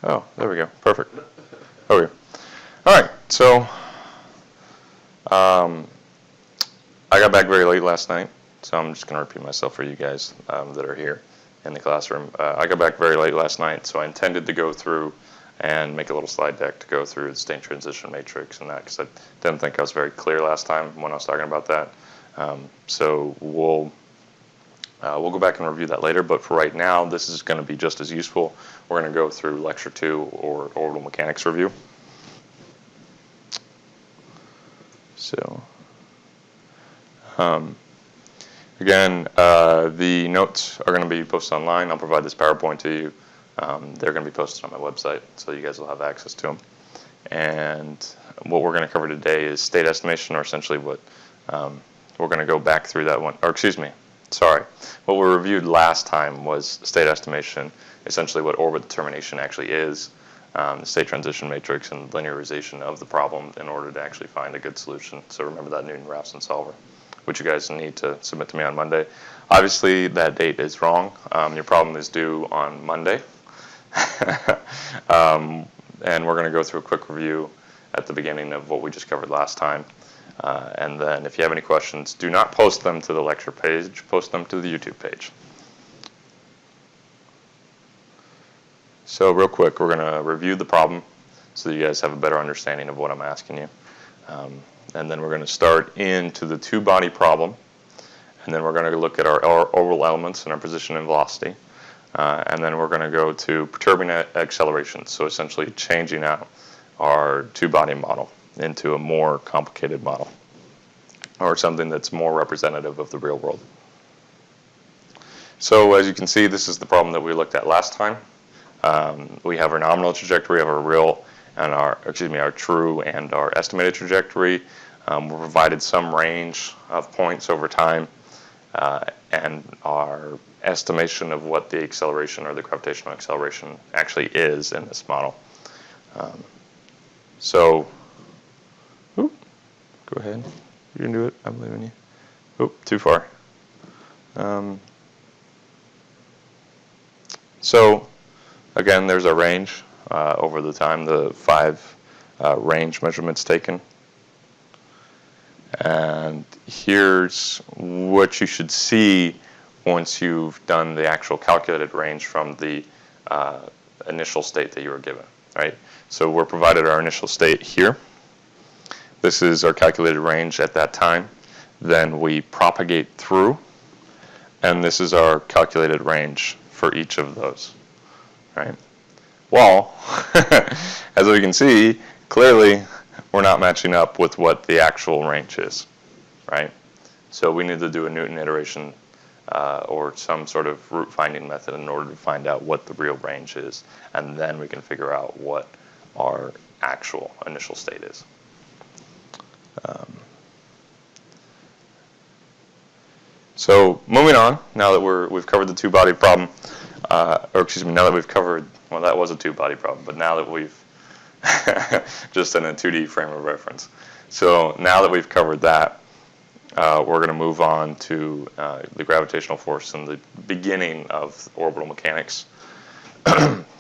Oh, there we go. Perfect. Okay. All right. So I got back very late last night, so I'm just going to repeat myself for you guys that are here in the classroom. I got back very late last night, so I intended to go through and make a little slide deck to go through the state transition matrix and that, because I didn't think I was very clear last time when I was talking about that. So we'll go back and review that later, but for right now, this is going to be just as useful. We're going to go through Lecture 2, or Orbital Mechanics Review. So, again, the notes are going to be posted online. I'll provide this PowerPoint to you. They're going to be posted on my website, so you guys will have access to them. And what we're going to cover today is state estimation, or essentially what we're going to go back through that one. Or excuse me, sorry. What we reviewed last time was state estimation, essentially what orbit determination actually is, the state transition matrix, and linearization of the problem in order to actually find a good solution. So remember that Newton-Raphson solver, which you guys need to submit to me on Monday. Obviously, that date is wrong. Your problem is due on Monday. And we're going to go through a quick review at the beginning of what we just covered last time. And then if you have any questions, do not post them to the lecture page, post them to the YouTube page. So real quick, we're going to review the problem so that you guys have a better understanding of what I'm asking you. And then we're going to start into the two-body problem. And then we're going to look at our orbital elements and our position and velocity. And then we're going to go to perturbing accelerations, so essentially changing out our two-body model into a more complicated model, or something that's more representative of the real world. So as you can see, this is the problem that we looked at last time. We have our nominal trajectory of our real and our true and our estimated trajectory. We're provided some range of points over time, and our estimation of what the acceleration or the gravitational acceleration actually is in this model. So, go ahead. You can do it. I believe in you. Too far. So, again, there's a range over the time, the 5 range measurements taken. And here's what you should see once you've done the actual calculated range from the initial state that you were given, right? So we're provided our initial state here. This is our calculated range at that time. Then we propagate through, and this is our calculated range for each of those, right? Well, as we can see, clearly we're not matching up with what the actual range is, right? So we need to do a Newton iteration or some sort of root finding method in order to find out what the real range is, and then we can figure out what our actual initial state is. So moving on, now that we've covered the two-body problem, now that we've covered, well, that was a two-body problem, but now that we've just in a 2D frame of reference. So now that we've covered that, we're going to move on to the gravitational force and the beginning of orbital mechanics.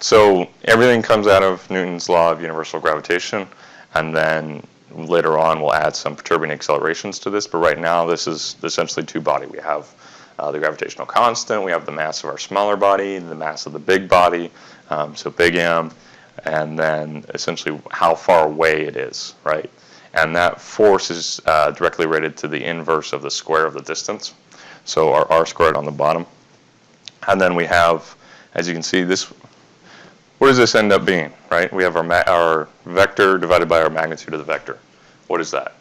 So everything comes out of Newton's law of universal gravitation, and then later on we'll add some perturbing accelerations to this, but right now this is essentially two-body. We have the gravitational constant, we have the mass of our smaller body, the mass of the big body, so big M, and then essentially how far away it is, right? And that force is directly related to the inverse of the square of the distance, so our r squared on the bottom. And then we have, as you can see, this. What does this end up being, right? We have our vector divided by our magnitude of the vector. What is that?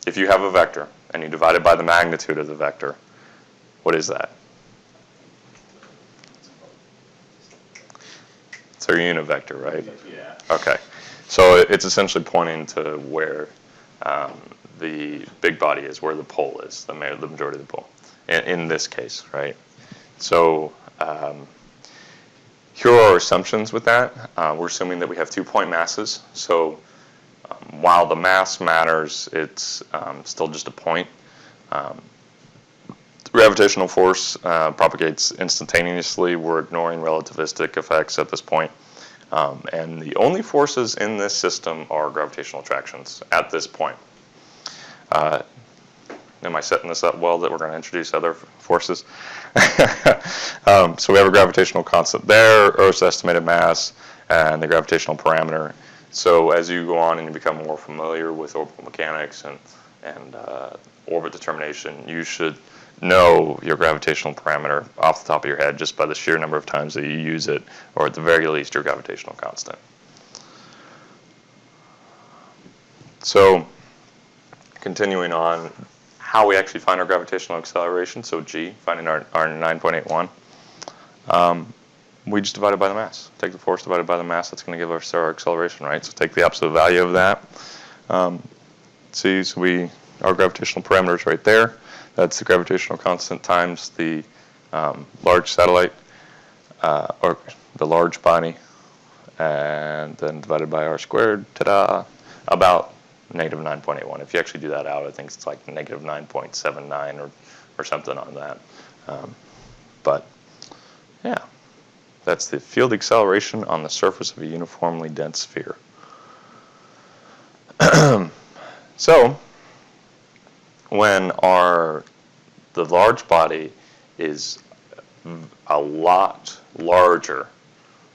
If you have a vector and you divide it by the magnitude of the vector, what is that? It's our unit vector, right? Yeah. Okay. So it's essentially pointing to where the big body is, where the pole is, the majority of the pole, in this case, right? So here are our assumptions with that. We're assuming that we have 2-point masses. So while the mass matters, it's still just a point. The gravitational force propagates instantaneously. We're ignoring relativistic effects at this point. And the only forces in this system are gravitational attractions at this point. Am I setting this up well that we're going to introduce other forces? So we have a gravitational constant there, Earth's estimated mass, and the gravitational parameter. So as you go on and you become more familiar with orbital mechanics and orbit determination, you should know your gravitational parameter off the top of your head just by the sheer number of times that you use it, or at the very least your gravitational constant. So continuing on, how we actually find our gravitational acceleration, so g, finding our 9.81, we just divide it by the mass. Take the force divided by the mass, that's going to give us our acceleration, right? So take the absolute value of that. See, so our gravitational parameter is right there. That's the gravitational constant times the large satellite, or the large body, and then divided by r squared, ta-da, about negative 9.81. If you actually do that out, I think it's like negative 9.79 or something on that. But yeah, that's the field acceleration on the surface of a uniformly dense sphere. So when the large body is a lot larger,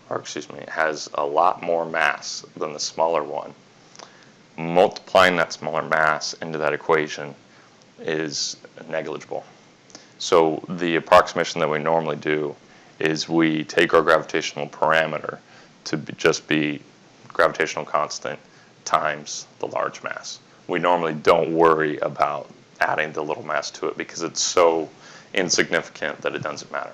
or excuse me, has a lot more mass than the smaller one, multiplying that smaller mass into that equation is negligible. So the approximation that we normally do is we take our gravitational parameter to just be gravitational constant times the large mass. We normally don't worry about adding the little mass to it because it's so insignificant that it doesn't matter.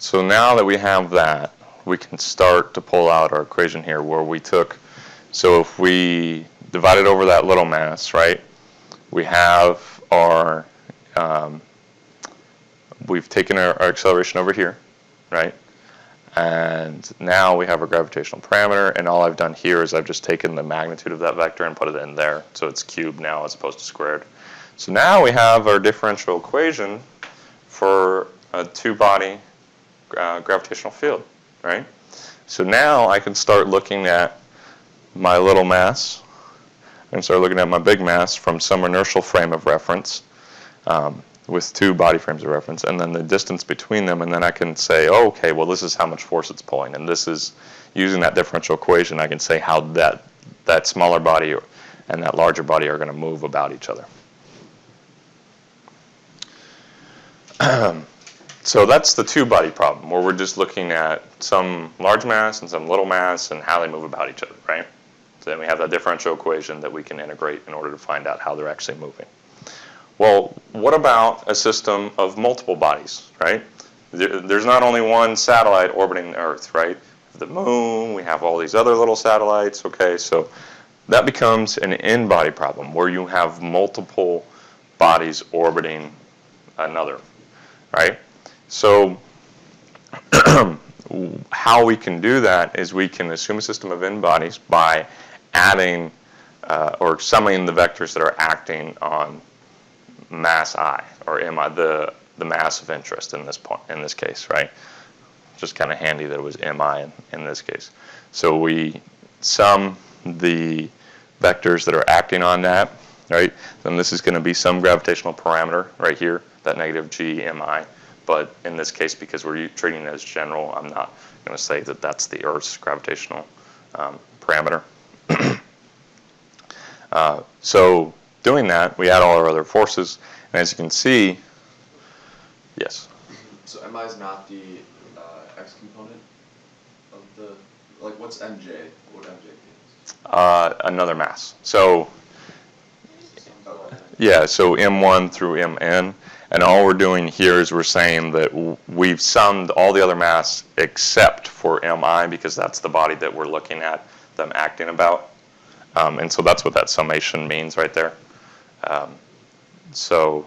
So now that we have that, we can start to pull out our equation here where we took, so if we divided over that little mass, right, we have our, we've taken our acceleration over here, right, and now we have our gravitational parameter, and all I've done here is I've just taken the magnitude of that vector and put it in there, so it's cubed now as opposed to squared. So now we have our differential equation for a two-body gravitational field, right? So now I can start looking at my little mass and start looking at my big mass from some inertial frame of reference with two body frames of reference, and then the distance between them, and then I can say, oh, okay, well, this is how much force it's pulling, and this is, using that differential equation, I can say how that smaller body and that larger body are going to move about each other. So that's the two-body problem, where we're just looking at some large mass and some little mass and how they move about each other, right? So then we have that differential equation that we can integrate in order to find out how they're actually moving. Well, what about a system of multiple bodies, right? There's not only one satellite orbiting the Earth, right? The moon, we have all these other little satellites, okay? So that becomes an in-body problem, where you have multiple bodies orbiting another, right? So how we can do that is we can assume a system of in-bodies by adding or summing the vectors that are acting on mass I, or mi, the mass of interest in this case, right? Just kind of handy that it was mi in this case. So we sum the vectors that are acting on that, right? Then this is going to be some gravitational parameter right here, that negative g mi. But in this case, because we're treating it as general, I'm not going to say that that's the Earth's gravitational parameter. So doing that, we add all our other forces, and as you can see, yes? So mi is not the x component of the, like, what's mj? What would mj be? Another mass. So, yeah, so m1 through mn. And all we're doing here is we're saying that we've summed all the other mass except for mi, because that's the body that we're looking at them acting about. And so that's what that summation means right there. So,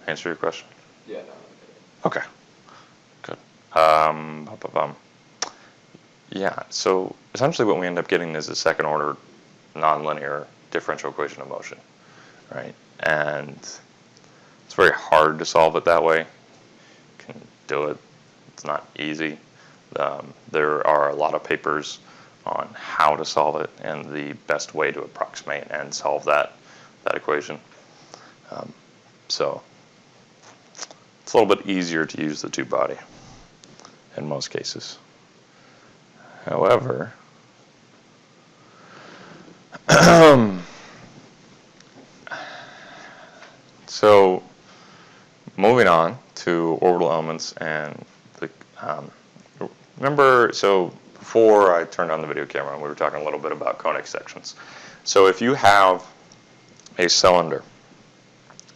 answer your question? Yeah, no. Okay, good. Yeah, so essentially what we end up getting is a second order nonlinear differential equation of motion, right? And it's very hard to solve it that way. You can do it. It's not easy. There are a lot of papers on how to solve it and the best way to approximate and solve that equation. So it's a little bit easier to use the two-body in most cases. However, so moving on to orbital elements and the remember, so before I turned on the video camera, we were talking a little bit about conic sections. So if you have a cylinder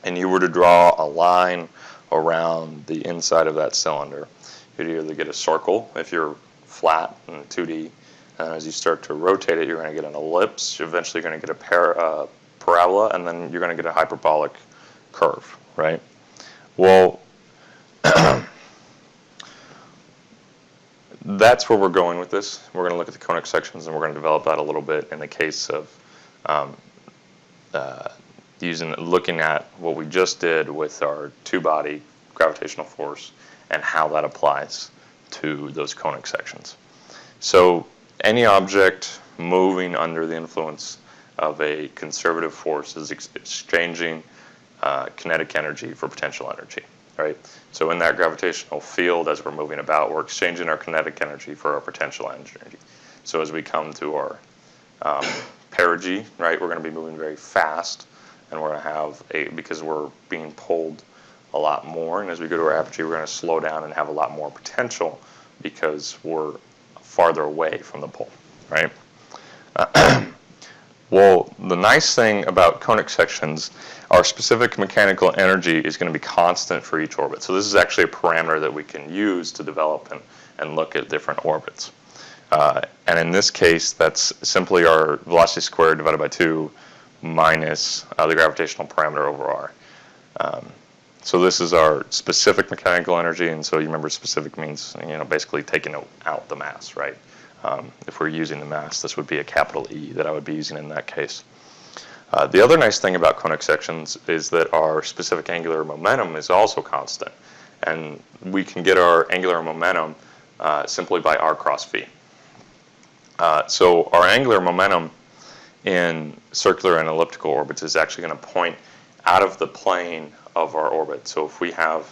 and you were to draw a line around the inside of that cylinder, you'd either get a circle if you're flat in 2D, and as you start to rotate it, you're going to get an ellipse. You're eventually going to get a parabola, and then you're going to get a hyperbolic curve, right? Well, that's where we're going with this. We're going to look at the conic sections, and we're going to develop that a little bit in the case of looking at what we just did with our two-body gravitational force and how that applies to those conic sections. So any object moving under the influence of a conservative force is exchanging kinetic energy for potential energy, right? So in that gravitational field, as we're moving about, we're exchanging our kinetic energy for our potential energy. So as we come to our perigee, right, we're going to be moving very fast, and we're going to have because we're being pulled a lot more, and as we go to our apogee, we're going to slow down and have a lot more potential because we're farther away from the pole, right? Well, the nice thing about conic sections, our specific mechanical energy is going to be constant for each orbit. So this is actually a parameter that we can use to develop and look at different orbits. And in this case, that's simply our velocity squared divided by 2 minus the gravitational parameter over r. So this is our specific mechanical energy, and so you remember specific means, basically taking out the mass, right? If we're using the mass, this would be a capital E that I would be using in that case. The other nice thing about conic sections is that our specific angular momentum is also constant, and we can get our angular momentum simply by r cross v. So our angular momentum in circular and elliptical orbits is actually going to point out of the plane of our orbit. So if we have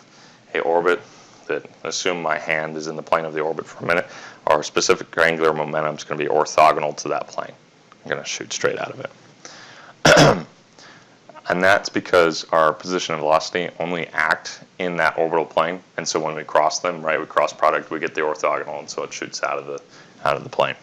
an orbit that, assume my hand is in the plane of the orbit for a minute, our specific angular momentum is going to be orthogonal to that plane. I'm going to shoot straight out of it. And that's because our position and velocity only act in that orbital plane, and so when we cross them, right, we cross product, we get the orthogonal, and so it shoots out of the plane.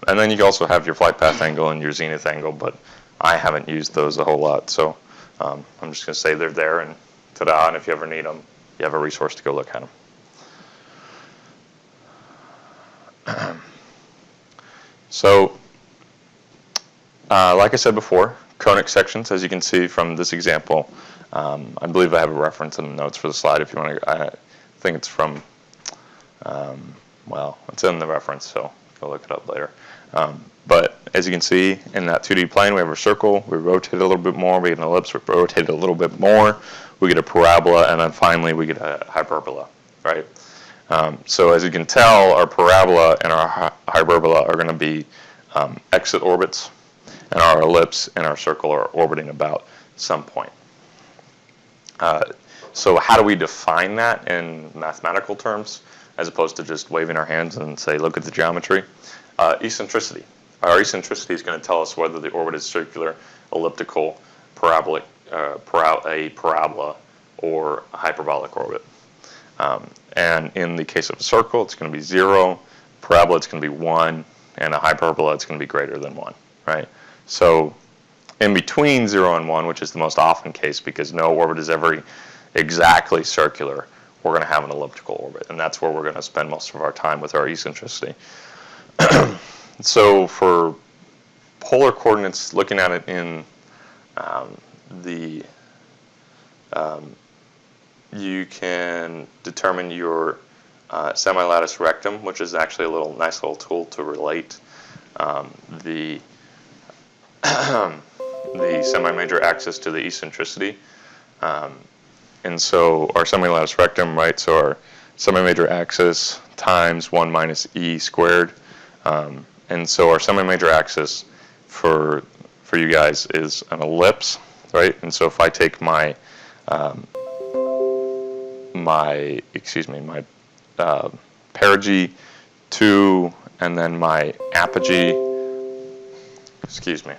And then you can also have your flight path angle and your zenith angle, but I haven't used those a whole lot, so I'm just going to say they're there, and ta-da, and if you ever need them, you have a resource to go look at them. So, like I said before, conic sections, as you can see from this example, I believe I have a reference in the notes for the slide if you want to, I think it's from, well, it's in the reference, so go look it up later. But as you can see, in that 2D plane, we have a circle, we rotate it a little bit more, we get an ellipse, we rotate it a little bit more, we get a parabola, and then finally we get a hyperbola, right? So as you can tell, our parabola and our hyperbola are going to be exit orbits, and our ellipse and our circle are orbiting about some point. So how do we define that in mathematical terms, as opposed to just waving our hands and say, look at the geometry? Eccentricity. Our eccentricity is going to tell us whether the orbit is circular, elliptical, parabolic, a parabola, or a hyperbolic orbit. And in the case of a circle, it's going to be 0, parabola, it's going to be 1, and a hyperbola, it's going to be greater than 1, right? So in between 0 and 1, which is the most often case because no orbit is ever exactly circular, we're going to have an elliptical orbit, and that's where we're going to spend most of our time with our eccentricity. So for polar coordinates, looking at it in you can determine your semilattice rectum, which is actually a nice little tool to relate the the semi-major axis to the eccentricity. And so our semi-lattice rectum, right, so our semi-major axis times 1 minus e squared. And so our semi-major axis for you guys is an ellipse, right? And so if I take my perigee 2 and then my apogee, excuse me.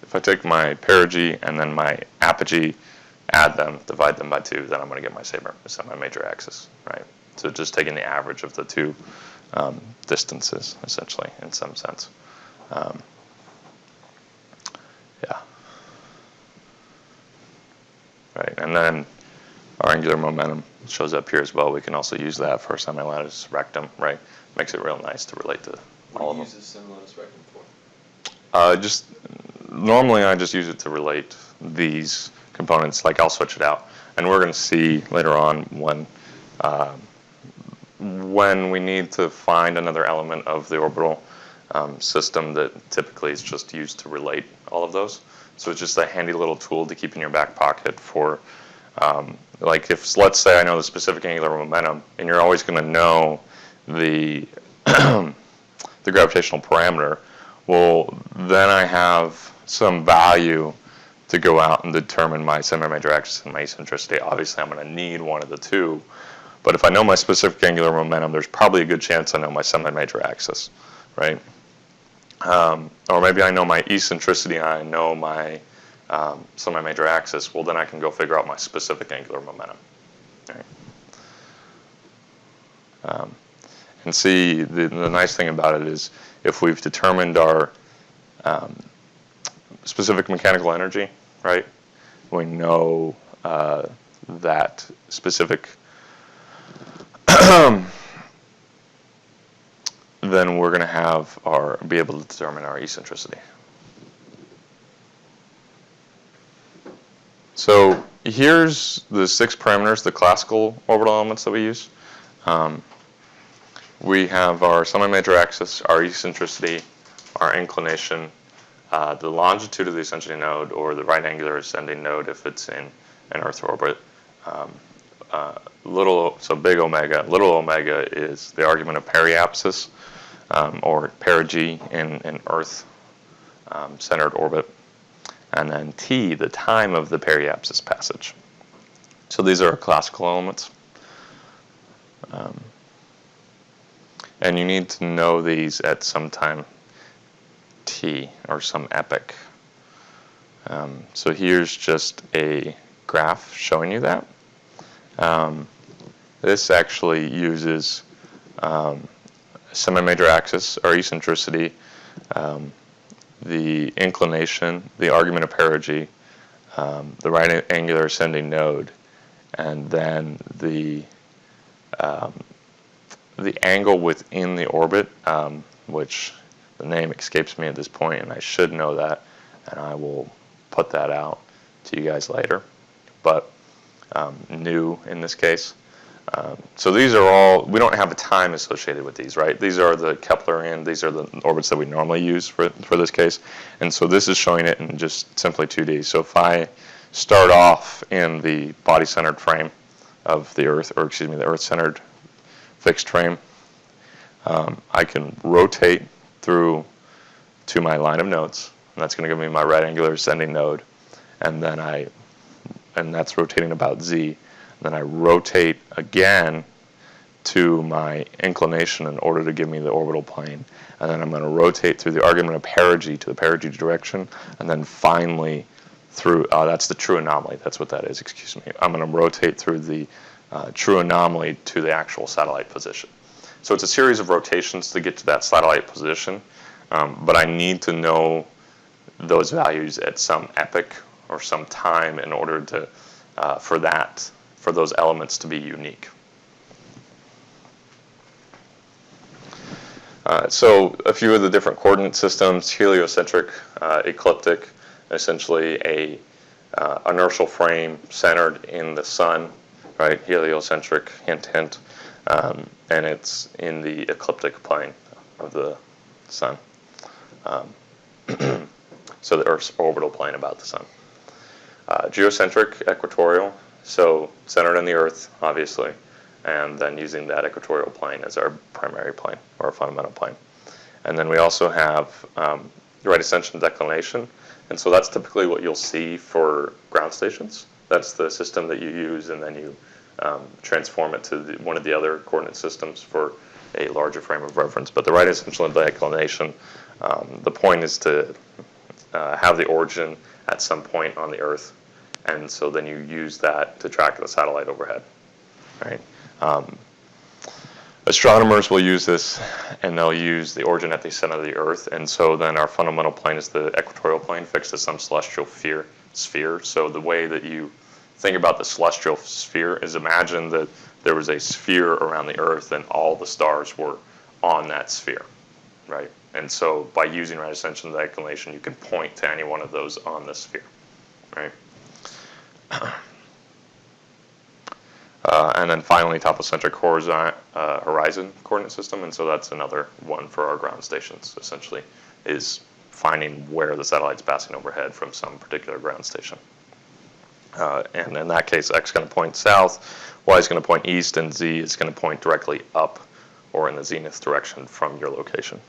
If I take my perigee and then my apogee, add them, divide them by 2, then I'm going to get my semi-major axis, right? So just taking the average of the two distances, essentially, in some sense. Yeah. Right, and then our angular momentum shows up here as well. We can also use that for our semi-lattice rectum, right? Makes it real nice to relate to all of them. What do you use this semi-lattice rectum for? Normally I just use it to relate these components, like I'll switch it out. And we're going to see later on when we need to find another element of the orbital system that typically is just used to relate all of those. So it's just a handy little tool to keep in your back pocket for, like if, let's say I know the specific angular momentum, and you're always going to know the, the gravitational parameter, well, then I have some value to go out and determine my semi-major axis and my eccentricity. Obviously, I'm going to need one of the two. But if I know my specific angular momentum, there's probably a good chance I know my semi-major axis, right? Or maybe I know my eccentricity and I know my semi-major axis. Well, then I can go figure out my specific angular momentum. Right? And see, the nice thing about it is if we've determined our specific mechanical energy, right? We know that specific, then we're going to have be able to determine our eccentricity. So here's the 6 parameters, the classical orbital elements that we use. We have our semi-major axis, our eccentricity, our inclination, the longitude of the ascension node, or the right angular ascending node if it's in an Earth orbit. So big omega. Little omega is the argument of periapsis, or perigee in Earth-centered orbit. And then t, the time of the periapsis passage. So these are our classical elements. And you need to know these at some time t, or some epoch. So here's just a graph showing you that. This actually uses semi-major axis, or eccentricity, the inclination, the argument of perigee, the right angular ascending node, and then the angle within the orbit, which the name escapes me at this point, and I should know that, and I will put that out to you guys later, but new in this case. So these are all, we don't have a time associated with these, right? These are the Keplerian, these are the orbits that we normally use for this case. And so this is showing it in just simply 2D. So if I start off in the body-centered frame of the Earth, or excuse me, the Earth-centered fixed frame, I can rotate through to my line of nodes, and that's going to give me my right angular ascending node, and then that's rotating about z. Then I rotate again to my inclination in order to give me the orbital plane. And then I'm going to rotate through the argument of perigee to the perigee direction. And then finally through, that's the true anomaly. That's what that is, excuse me. I'm going to rotate through the true anomaly to the actual satellite position. So it's a series of rotations to get to that satellite position. But I need to know those values at some epoch or some time in order to, for those elements to be unique. So a few of the different coordinate systems: heliocentric, ecliptic, essentially a inertial frame centered in the sun, right? Heliocentric, hint, hint. And it's in the ecliptic plane of the sun. So the Earth's orbital plane about the sun. Geocentric, equatorial, so centered on the Earth, obviously, and then using that equatorial plane as our primary plane, or our fundamental plane. And then we also have right ascension declination, and so that's typically what you'll see for ground stations. That's the system that you use, and then you transform it to one of the other coordinate systems for a larger frame of reference. But the right ascension declination, the point is to have the origin at some point on the Earth, and so then you use that to track the satellite overhead, right? Astronomers will use this, and they'll use the origin at the center of the Earth, and so then our fundamental plane is the equatorial plane fixed to some celestial sphere. So the way that you think about the celestial sphere is imagine that there was a sphere around the Earth and all the stars were on that sphere, right? And so by using right ascension declination, you can point to any one of those on the sphere, right? And then finally, topocentric horizon coordinate system, and so that's another one for our ground stations, essentially, is finding where the satellite's passing overhead from some particular ground station. And in that case, X is going to point south, Y is going to point east, and Z is going to point directly up or in the zenith direction from your location.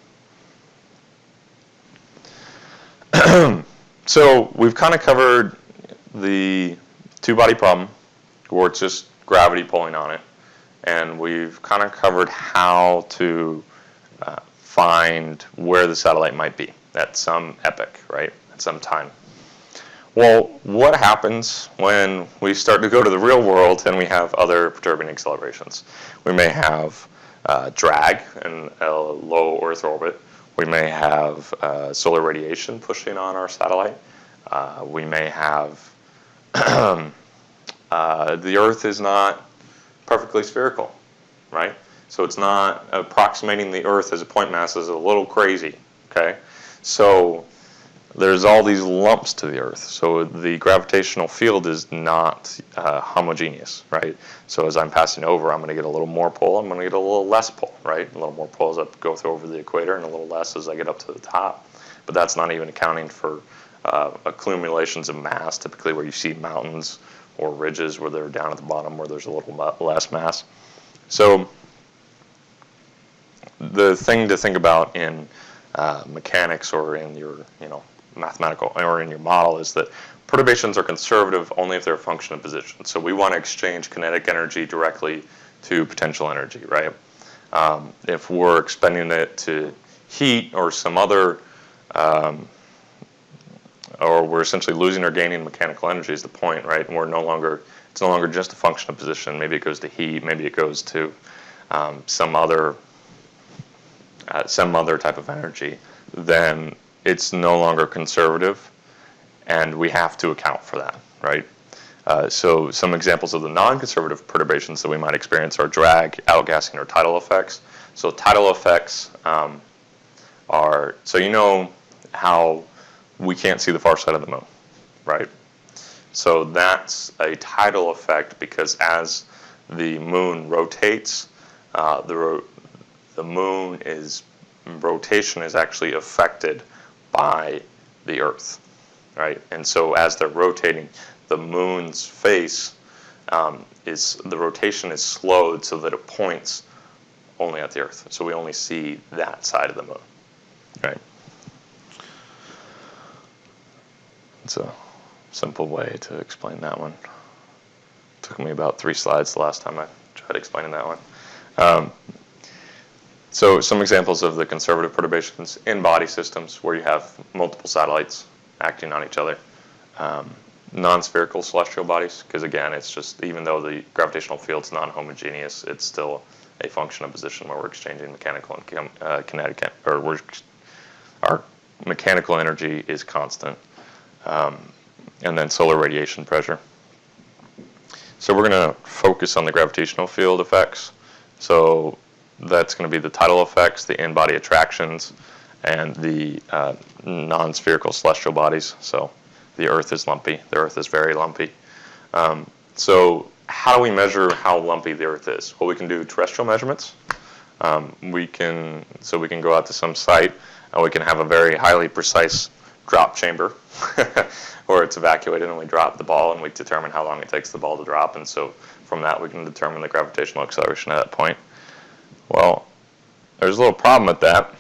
So we've kind of covered the two-body problem, where it's just gravity pulling on it, and we've kind of covered how to find where the satellite might be at some epoch, right, at some time. Well, what happens when we start to go to the real world and we have other perturbing accelerations? We may have drag in a low Earth orbit. We may have solar radiation pushing on our satellite. We may have the Earth is not perfectly spherical, right? So it's not approximating the Earth as a point mass is a little crazy, okay? So there's all these lumps to the Earth. So the gravitational field is not homogeneous, right? So as I'm passing over, I'm going to get a little more pull, I'm going to get a little less pull, right? A little more pull as I go through over the equator, and a little less as I get up to the top. But that's not even accounting for accumulations of mass, typically where you see mountains or ridges where they're down at the bottom where there's a little less mass. So the thing to think about in mechanics or in your mathematical or in your model is that perturbations are conservative only if they're a function of position. So we want to exchange kinetic energy directly to potential energy, right? If we're expending it to heat or some other or we're essentially losing or gaining mechanical energy is the point, right? And it's no longer just a function of position. Maybe it goes to heat, maybe it goes to some other type of energy. Then it's no longer conservative, and we have to account for that, right? So some examples of the non-conservative perturbations that we might experience are drag, outgassing, or tidal effects. So tidal effects are, so you know how we can't see the far side of the moon, right? So that's a tidal effect because as the moon rotates, the moon rotation is actually affected by the Earth, right? And so as they're rotating, the moon's face the rotation is slowed so that it points only at the Earth. So we only see that side of the moon, right? It's a simple way to explain that one. It took me about 3 slides the last time I tried explaining that one. So some examples of the conservative perturbations in body systems where you have multiple satellites acting on each other. Non-spherical celestial bodies, because again, it's just, even though the gravitational field's non-homogeneous, it's still a function of position where we're exchanging mechanical and kinetic, or our mechanical energy is constant. And then solar radiation pressure. So we're going to focus on the gravitational field effects. So that's going to be the tidal effects, the in-body attractions, and the non-spherical celestial bodies. So the Earth is lumpy. The Earth is very lumpy. So how do we measure how lumpy the Earth is? Well, we can do terrestrial measurements. We can go out to some site and we can have a very highly precise drop chamber where it's evacuated, and we drop the ball and we determine how long it takes the ball to drop, and so from that we can determine the gravitational acceleration at that point. Well, there's a little problem with that.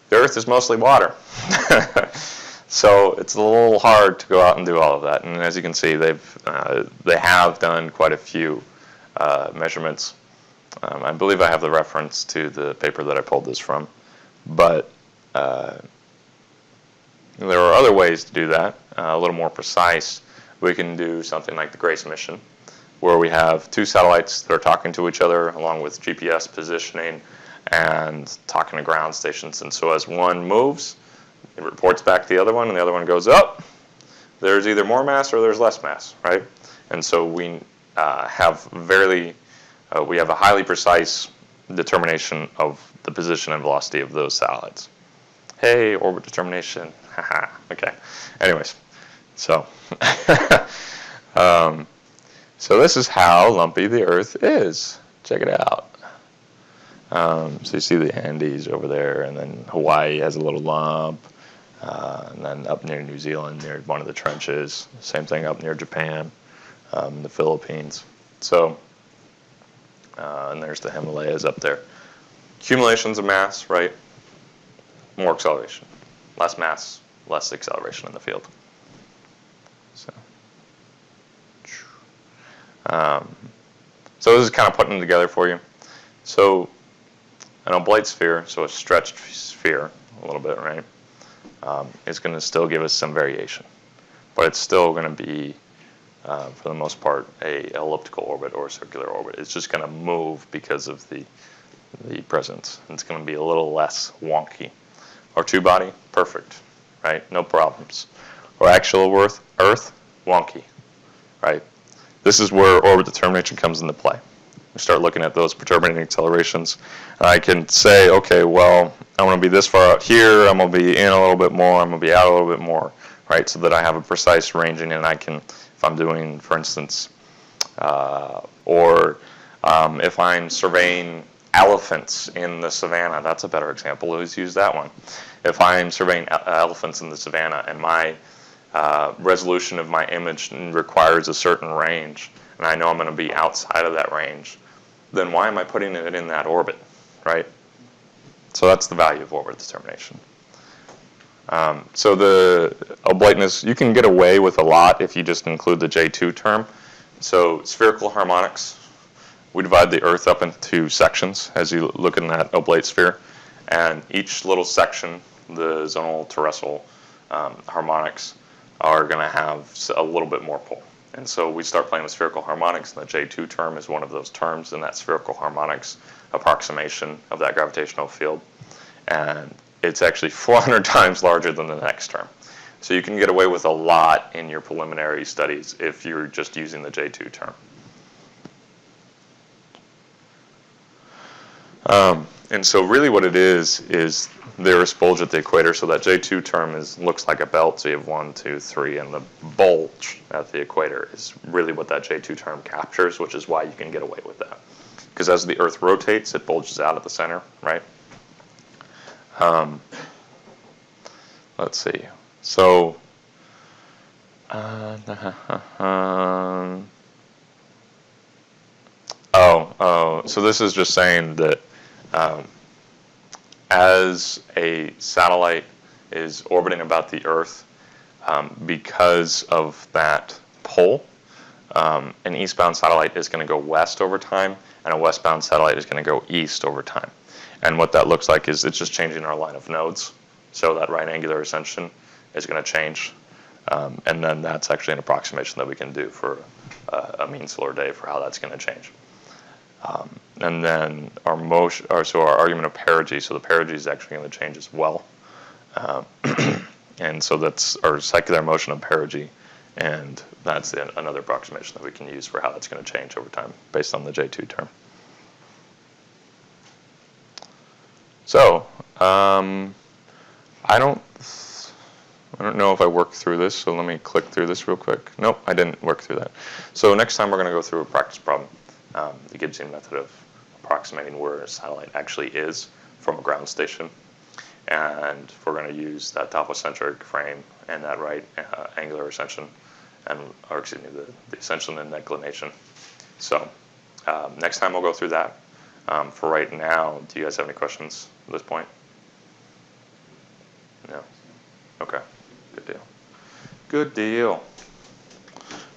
The Earth is mostly water. So it's a little hard to go out and do all of that. And as you can see, they have done quite a few measurements. I believe I have the reference to the paper that I pulled this from. But there are other ways to do that, a little more precise. We can do something like the GRACE mission, where we have two satellites that are talking to each other along with GPS positioning and talking to ground stations. And so as one moves, it reports back to the other one, and the other one goes up. There's either more mass or there's less mass, right? And so we have a highly precise determination of the position and velocity of those satellites. Hey, orbit determination. Haha. Okay. Anyways, so so this is how lumpy the Earth is. Check it out. So you see the Andes over there, and then Hawaii has a little lump. And then up near New Zealand, near one of the trenches. Same thing up near Japan, the Philippines. So, and there's the Himalayas up there. Accumulations of mass, right? More acceleration. Less mass, less acceleration in the field. So, so this is kind of putting them together for you. So, an oblate sphere, so a stretched sphere, a little bit, right? Is going to still give us some variation, but it's still going to be, for the most part, a elliptical orbit or a circular orbit. It's just going to move because of the presence. It's going to be a little less wonky. Our two-body, perfect, right? No problems. Our actual Earth, wonky, right? This is where orbit determination comes into play. We start looking at those perturbing accelerations. And I can say, okay, well, I want to be this far out here, I'm going to be in a little bit more, I'm going to be out a little bit more, right? So that I have a precise ranging, and I can, if I'm doing, for instance, if I'm surveying elephants in the savannah, that's a better example. Let's use that one. If I'm surveying elephants in the savannah and my resolution of my image requires a certain range, and I know I'm going to be outside of that range, then why am I putting it in that orbit, right? So that's the value of orbit determination. So the oblateness, you can get away with a lot if you just include the J2 term. So spherical harmonics, we divide the Earth up into sections as you look in that oblate sphere. And each little section, the zonal terrestrial harmonics, are going to have a little bit more pull. And so we start playing with spherical harmonics, and the J2 term is one of those terms in that spherical harmonics approximation of that gravitational field. And it's actually 400 times larger than the next term. So you can get away with a lot in your preliminary studies if you're just using the J2 term. And so really what it is the Earth's bulge at the equator. So that J2 term looks like a belt. So you have 1, 2, 3, and the bulge at the equator is really what that J2 term captures, which is why you can get away with that. Because as the Earth rotates, it bulges out at the center, right? Let's see. So, so this is just saying that as a satellite is orbiting about the Earth, because of that pull, an eastbound satellite is going to go west over time, and a westbound satellite is going to go east over time. And what that looks like is it's just changing our line of nodes. So that right angular ascension is going to change. And then that's actually an approximation that we can do for a mean solar day for how that's going to change. And then our argument of perigee, so the perigee is actually going to change as well. And so that's our circular motion of perigee. And that's another approximation that we can use for how that's going to change over time based on the J2 term. So, I don't know if I worked through this, so let me click through this real quick. Nope, I didn't work through that. So next time we're going to go through a practice problem. It gives you a method of approximating where a satellite actually is from a ground station. And we're going to use that topocentric frame and that right angular ascension, or excuse me, the ascension and declination. So next time we'll go through that. For right now, do you guys have any questions at this point? No? Okay, good deal. Good deal.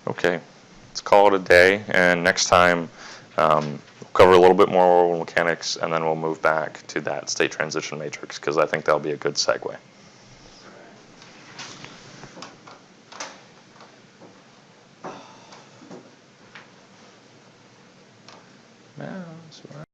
Okay, let's call it a day, and next time we'll cover a little bit more orbital mechanics, and then we'll move back to that state transition matrix, because I think that'll be a good segue.